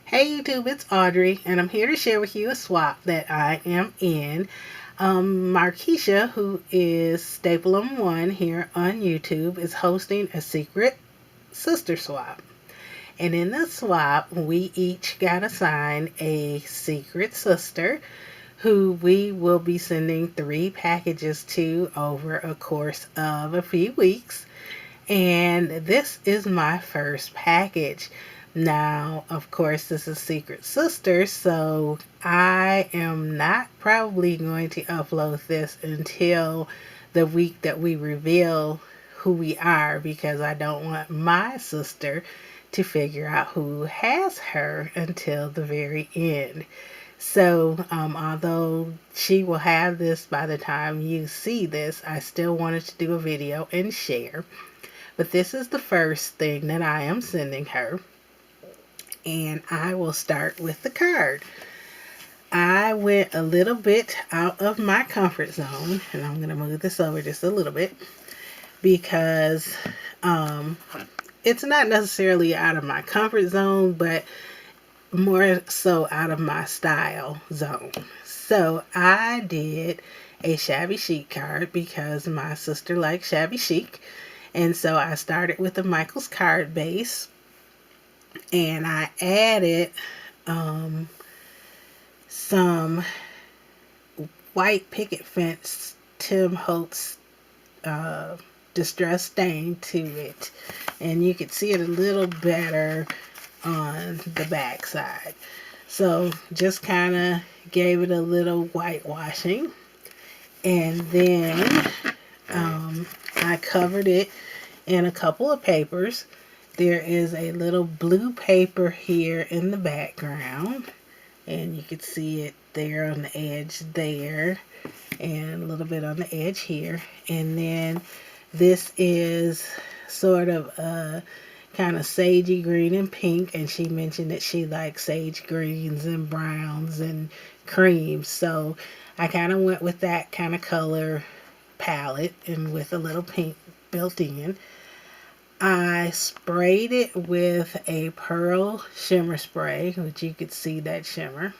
Hey YouTube, it's Audrey, and I'm here to share with you a swap that I am in. Markeisha, who is Staplem1 here on YouTube, is hosting a secret sister swap. And in the swap, we each got assigned a secret sister who we will be sending 3 packages to over a course of a few weeks. And this is my first package. Now, of course, this is Secret Sister, so I am not probably going to upload this until the week that we reveal who we are because I don't want my sister to figure out who has her until the very end. So, although she will have this by the time you see this, I still wanted to do a video and share. But this is the first thing that I am sending her. And I will start with the card. I went a little bit out of my comfort zone, and I'm going to move this over just a little bit because it's not necessarily out of my comfort zone, but more so out of my style zone. So I did a shabby chic card because my sister likes shabby chic. And so I started with the Michaels card base, and I added some white picket fence Tim Holtz distress stain to it, and you can see it a little better on the back side. So just kind of gave it a little whitewashing, and then I covered it in a couple of papers. There is a little blue paper here in the background, and you can see it there on the edge there, and a little bit on the edge here. And then this is sort of a kind of sagey green and pink, and she mentioned that she likes sage greens and browns and creams, so I kind of went with that kind of color palette and with a little pink built in. I sprayed it with a pearl shimmer spray, which you could see that shimmer.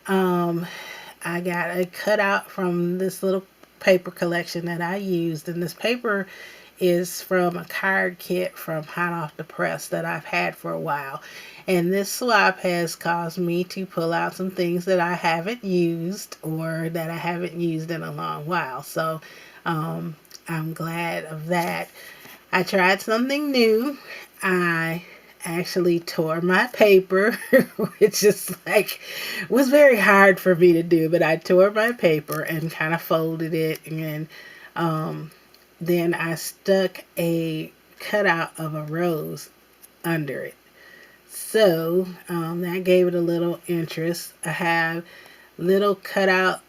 I got a cutout from this little paper collection that I used, and this paper is from a card kit from Hot Off the Press that I've had for a while. And this swap has caused me to pull out some things that I haven't used or that I haven't used in a long while. So I'm glad of that. I tried something new. I actually tore my paper, which is was very hard for me to do, but I tore my paper and kind of folded it, and then I stuck a cutout of a rose under it. So that gave it a little interest. I have little cutout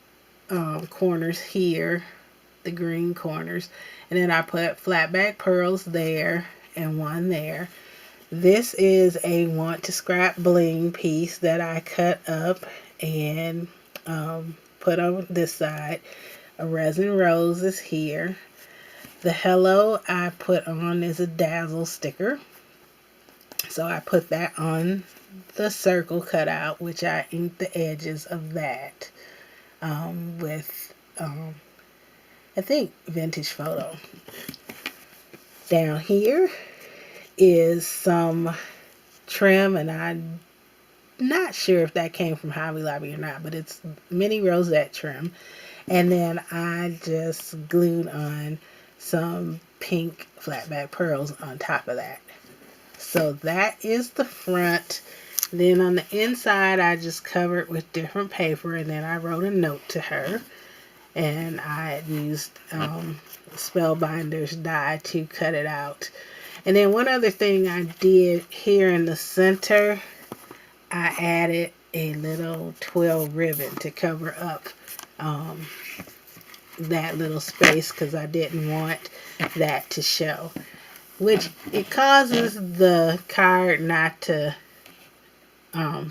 corners here, the green corners, and then I put flat back pearls there and one there. This is a want to scrap bling piece that I cut up and put on this side. A resin rose is here. The hello I put on is a dazzle sticker, so I put that on the circle cutout, which I inked the edges of that with I think Vintage Photo. Down here is some trim, and I'm not sure if that came from Hobby Lobby or not, but it's mini rosette trim. And then I just glued on some pink flatback pearls on top of that. So that is the front. Then on the inside, I just covered with different paper, and then I wrote a note to her. And I used Spellbinder's die to cut it out. And then one other thing I did here in the center, I added a little twill ribbon to cover up that little space because I didn't want that to show. Which it causes the card not to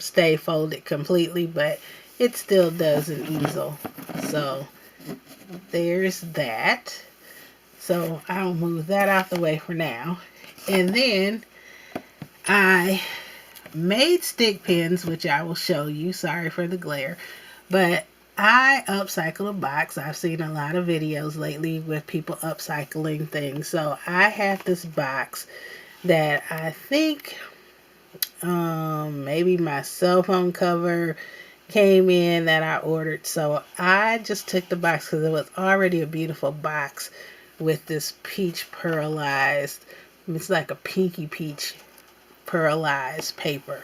stay folded completely, but it still does an easel. So there's that. So I'll move that out the way for now. And then I made stick pins, which I will show you. Sorry for the glare. But I upcycle a box. I've seen a lot of videos lately with people upcycling things. So I have this box that I think maybe my cell phone cover came in that I ordered. So I just took the box because it was already a beautiful box with this peach pearlized, it's like a pinky peach pearlized paper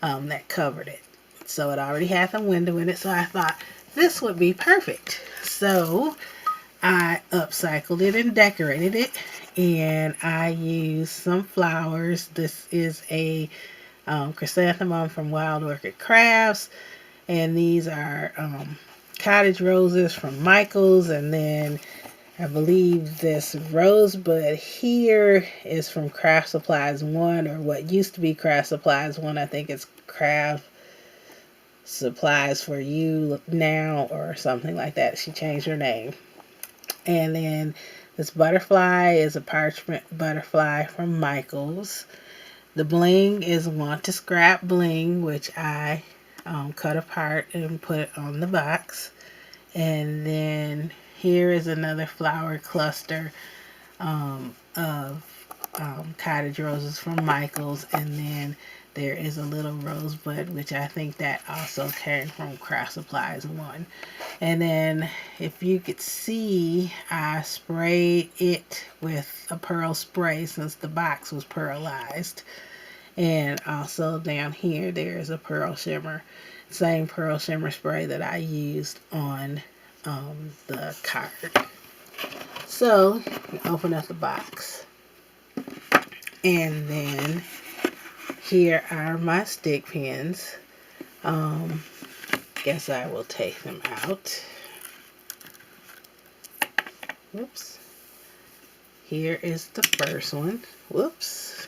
that covered it. So it already had a window in it. So I thought this would be perfect. So I upcycled it and decorated it. And I used some flowers. This is a chrysanthemum from Wild Orchid Crafts. And these are cottage roses from Michael's. And then I believe this rosebud here is from Craft Supplies 1, or what used to be Craft Supplies 1. I think it's Craft Supplies for You now, or something like that. She changed her name. And then this butterfly is a parchment butterfly from Michael's. The bling is Want to Scrap bling, which I cut apart and put on the box. And then here is another flower cluster of cottage roses from Michael's. And then there is a little rosebud, which I think that also came from Craft Supplies 1. And then if you could see, I sprayed it with a pearl spray since the box was pearlized. And also down here, there's a pearl shimmer. Same pearl shimmer spray that I used on the card. So, open up the box. And then here are my stick pins. Guess I will take them out. Whoops. Here is the first one. Whoops.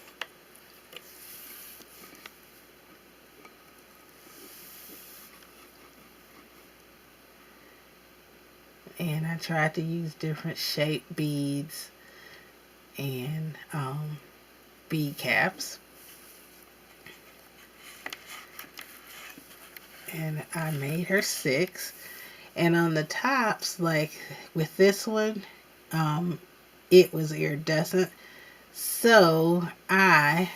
And I tried to use different shaped beads and bead caps. And I made her 6. And on the tops, like with this one, it was iridescent. So and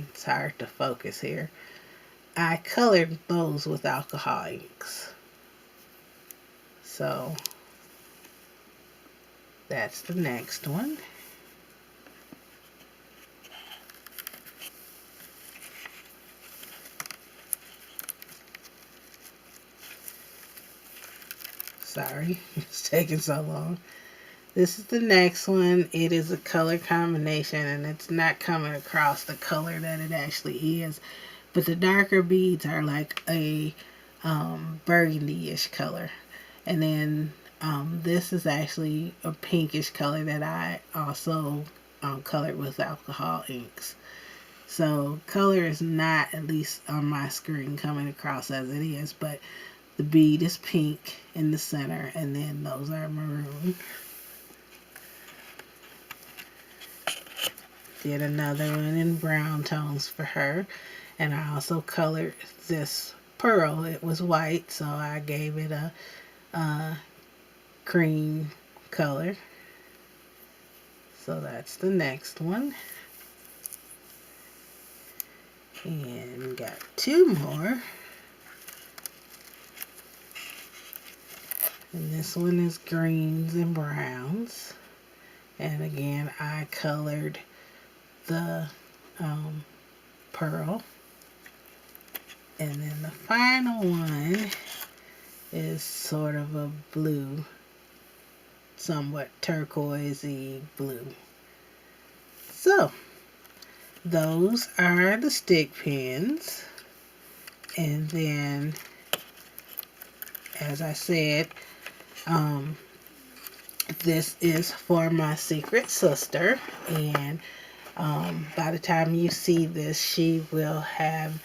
it's hard to focus here, I colored those with alcohol inks. So that's the next one. Sorry, it's taking so long. This is the next one. It is a color combination, and it's not coming across the color that it actually is. But the darker beads are like a burgundy-ish color. And then this is actually a pinkish color that I also colored with alcohol inks. So color is not, at least on my screen, coming across as it is, but the bead is pink in the center, and then those are maroon. Did another one in brown tones for her, and I also colored this pearl. It was white, so I gave it a cream color. So that's the next one. And got 2 more. And this one is greens and browns. And again, I colored the pearl. And then the final one is sort of a blue, somewhat turquoisey blue. So those are the stick pins. And then, as I said, this is for my secret sister, and by the time you see this, she will have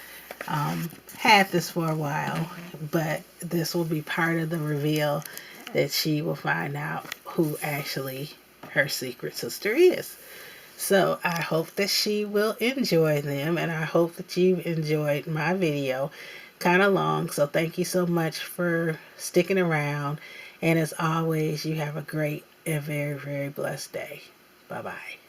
had this for a while, but this will be part of the reveal that she will find out who actually her secret sister is. So I hope that she will enjoy them, and I hope that you enjoyed my video. Kind of long, so thank you so much for sticking around. And as always, you have a great and very, very blessed day. Bye bye.